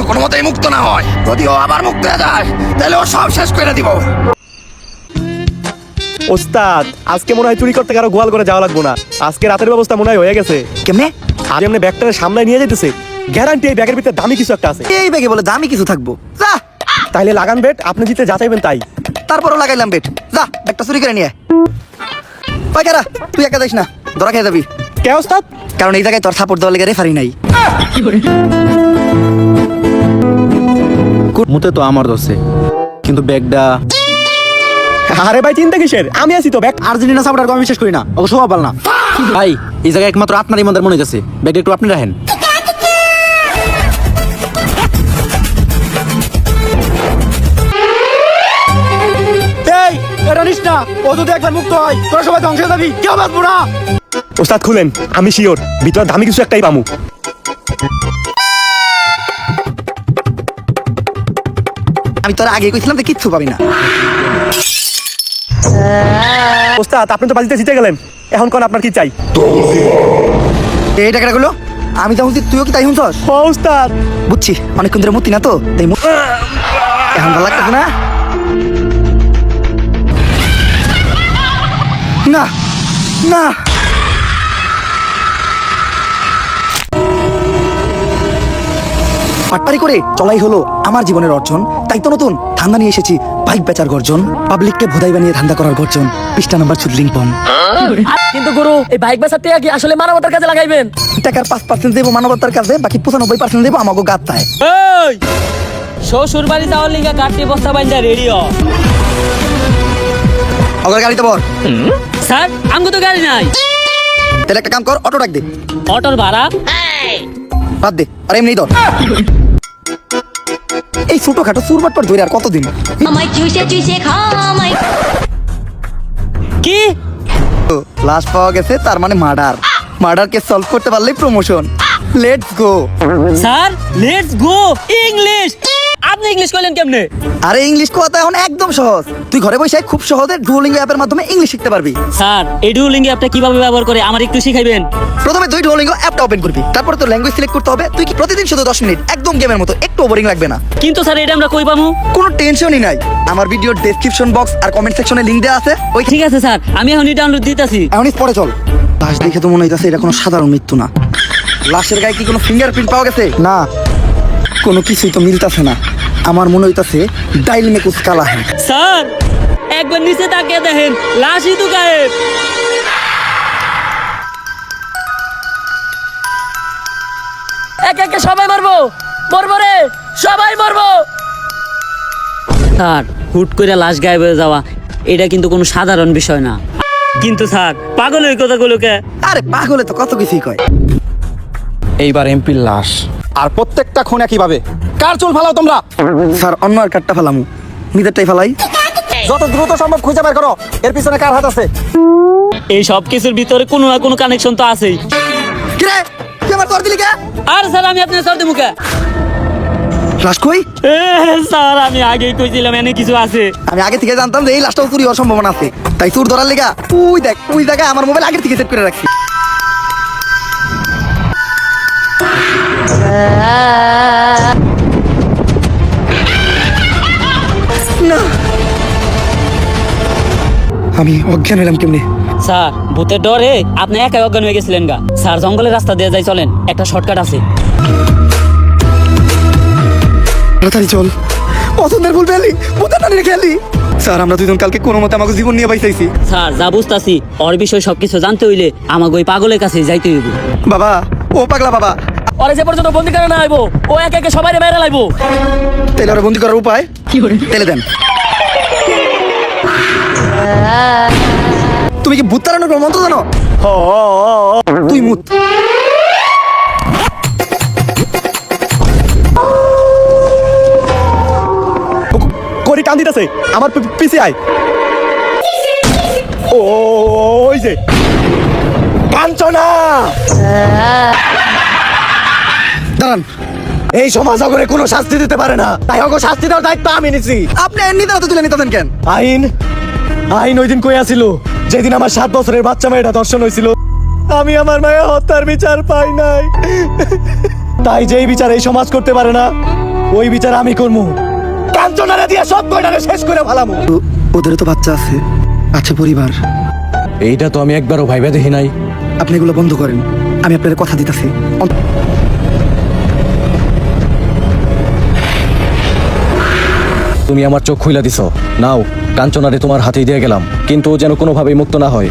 কোনো মতেই মুক্ত না হয়। যদি ও আবার মুক্ত হয়ে যায় তাহলে ও সব শেষ করে দিব। ওস্তাদ আজকে মনে হয় চুরি করতে কারো গোয়াল করে যাওয়া লাগবো না। আজকে রাতের ব্যবস্থা মনে হয় হয়ে গেছে। কেমনে? আজ এমনি ব্যাগটারে সামনে নিয়ে যেতেছে, গ্যারান্টি এই ব্যাগের ভিতরে দামি কিছু একটা আছে। এই ব্যাগে বলে দামি কিছু থাকবো? যা, তাইলে লাগান বেট, আপনি জিতে যা চাইবেন তাই। তারপরও লাগাইলাম বেট। যা ব্যাগটা চুরি করে নিয়ে ওই কারা, তুই একা যাইস না, ধরা খেয়ে যাবি। কে ওস্তাদ? কারণ এই জায়গায় তোর সাপোর্ট দেওয়ার লেগে রেফারি নাই। মুতে তো আমার দোষে, কিন্তু ব্যাগটা আরে ভাই চিন্তা কিসের, আমি আছি তো। ব্যাগ আর্জেন্টিনা সাপোর্টার আমি বিশ্বাস করি না, অবশ্য ভালো না ভাই। এই জায়গায় একমাত্র আপনারই মধ্যে মনে গেছে, ব্যাগটা একটু আপনি রাখেন। এই এটা নিস না, ও যদি একবার মুক্ত হয় তোরা সবাই ধ্বংস হয়ে যাবি, কেউ বাঁচবো না। ওস্তাদ খুলেন, আমি শিওর ভিতরে দামি কিছু একটাই পামু। আমি তোর আগে কইছিলাম যে কিচ্ছু পাবি না। ওস্তাদ আপনি তো বাজিতে জিতে গেলেন, এখন কোন আপনার কি চাই? এই টাকাটা গুলো আমি যা শুনছি তুইও কি তাই শুনছস? ও ওস্তাদ বুঝছি, অনেকক্ষণ ধরে মূর্তি না তো তাই এখন ভালো লাগতেছে না। না না, পাটপারি করে চলাই হলো আমার জীবনের অর্জন। তাই তো নতুন ধান্দা নিয়ে এসেছি, বাইক বেচার গর্জন, পাবলিককে ভোদাই বানিয়ে ধান্দা করার গর্জন। পৃষ্ঠা নাম্বার চুদলিং পম। কিন্তু গুরু এই বাইক বেচার টাকা কি আসলে মানবতার কাজে লাগাইবেন? টাকার 5% দেবো মানবতার কাছে, বাকি 95% দেবো আমাকে গাত্তায়। এই শ্বশুর বাড়ি যাওয়ার লিগা কাটতে বস্তা বাইন্দা রেডিও। অগর গাড়িতে বল। স্যার আমগো তো গাড়ি নাই। তাহলে একটা কাম কর, অটো ডাক দে। অটোর ভাড়া বাদ দে, আর এমনি ধর। এই ছোটখাটো চুরবাট পর ধরে আর কতদিন? আমায় চুষে চুষে খামাই। কি? লাশ পাওয়া গেছে, তার মানে মার্ডার। মার্ডার কেস সলভ করতে পারলেই promotion. Let's go. Sir let's go English. আপনি ইংলিশ কইলেন কেমনে? আরে ইংলিশ কথা এখন একদম সহজ। তুই ঘরে বসে খুব সহজে ডুওলিঙ্গো অ্যাপের মাধ্যমে ইংলিশ শিখতে পারবি। স্যার এই ডুওলিঙ্গো অ্যাপটা কিভাবে ব্যবহার করে আমার একটু শিখাইবেন? প্রথমে তুই ডুওলিঙ্গো অ্যাপটা ওপেন করবি, তারপর তোর ল্যাঙ্গুয়েজ সিলেক্ট করতে হবে। তুই কি প্রতিদিন শুধু 10 মিনিট, একদম গেমের মতো, একটু বোরিং লাগবে না। কিন্তু স্যার এটা আমরা কই পামু? কোনো টেনশনই নাই, আমার ভিডিওর ডেসক্রিপশন বক্স আর কমেন্ট সেকশনে লিংক দেওয়া আছে। ওই ঠিক আছে স্যার, আমি এখনই ডাউনলোড দিতেছি। এখনই পরে চল। লাশ দেখে তো মনে হইতাছে এটা কোনো সাধারণ মৃত্যু না। লাশের গায়ে কি কোনো ফিঙ্গারপ্রিন্ট পাওয়া গেছে? না, কোনো কিছুই তো মিলতাছে না। আমার মনে হইতাছে ডাইল মে কুছ কালা হ্যায়। স্যার একবার নিচে তাকিয়ে দেখেন, লাশই তো গায়েব। একে একে সবাই মরবো, মরবো রে, সবাই মরবো। স্যার হুট করে লাশ গায়েব হয়ে যাওয়া এটা কিন্তু কোনো সাধারণ বিষয় না। কিন্তু স্যার পাগল ওই কথাগুলোকে। আরে পাগলে তো কত কিছুই কয়। এইবার এমপির লাশ, আর প্রত্যেকটা খুন একইভাবে। কার চুল ফালাও তোমরা? স্যার অন্য আর কাটটা ফেলামু, নিজেরটাই ফেলাই। যত দ্রুত সম্ভব খুঁজে বের করো এর পিছনে কার হাত আছে। এই সব কিছুর ভিতরে কোনো না কোনো কানেকশন তো আছেই। কিরে তুই আমার তোর দিলি কে? আর স্যার আমি আপনার সর্দি মুখে। লাশ কই? স্যার আমি আগেই কইছিলাম এনে কিছু আছে। আমি আগে থেকে জানতাম যে এই লাশটাও চুরি হওয়ার সম্ভাবনা আছে, তাই চুর ধরার লেগা তুই দেখ ওই জায়গায় আমার মোবাইল আগের থেকে সেট করে রাখছি। না, আমি অজ্ঞান হলাম কেমনে? স্যার ভূতের ডরে আপনি একাই অজ্ঞান হয়ে গেছিলেন গা। স্যার জঙ্গলের রাস্তা দিয়ে যাই, চলেন, একটা শর্টকাট আছে। তাড়াতাড়ি চল, পছন্দের ভুল পেলি ভূতের নানি খেলি। স্যার আমরা দুজন কালকে কোনো মতে আমাকে জীবন নিয়ে বাইসাইছি। স্যার যা বুঝতাছি ওর বিষয় সবকিছু জানতে হইলে আমাকে ওই পাগলের কাছে যাইতে হইব। বাবা ও পাগলা বাবা, ওরে যে পর্যন্ত বন্দি করে না আইবো ও একে একে সবাই মেরে লাইবো। তাহলে ওরা বন্দি করার উপায় তেলে দেন। তুমি কি ভূত তাড়ানোর কোনো মন্ত্র জানো? তুই মুত। করি টান দিতেছে, আমার পিছে আয়। ওই যে কাঞ্চনা, দাঁড়ান, এই সমাজ করে কোনো শাস্তি দিতে পারে না, তাই ওকে শাস্তি দেওয়ার দায়িত্ব আমি নিছি। আপনি এমনিতে অত তুলে নিতেছেন কেন? আইন আইন ওই দিন কই আছিল যেদিন আমার 7 বছরের বাচ্চা মেয়েটা দর্শন হয়েছিল। আমি আমার মায়ের হত্যার বিচার পাই নাই, তাই যেই বিচার এই সমাজ করতে পারে না ওই বিচার আমি করবো। কাঞ্চনারে দিয়ে সব কয়টারে শেষ করে ফেলামু। ওদেরও তো বাচ্চা আছে, আছে পরিবার। এইটা তো আমি একবারও ভাইবা দেখি নাই। আপনি এগুলো বন্ধ করেন, আমি আপনার কথা দিতেছি। তুমি আমার চোখ খুইলা দিছো। নাও, কাঞ্চনারে তোমার হাতেই দিয়ে গেলাম, কিন্তু ও যেন কোনোভাবেই মুক্ত না হয়।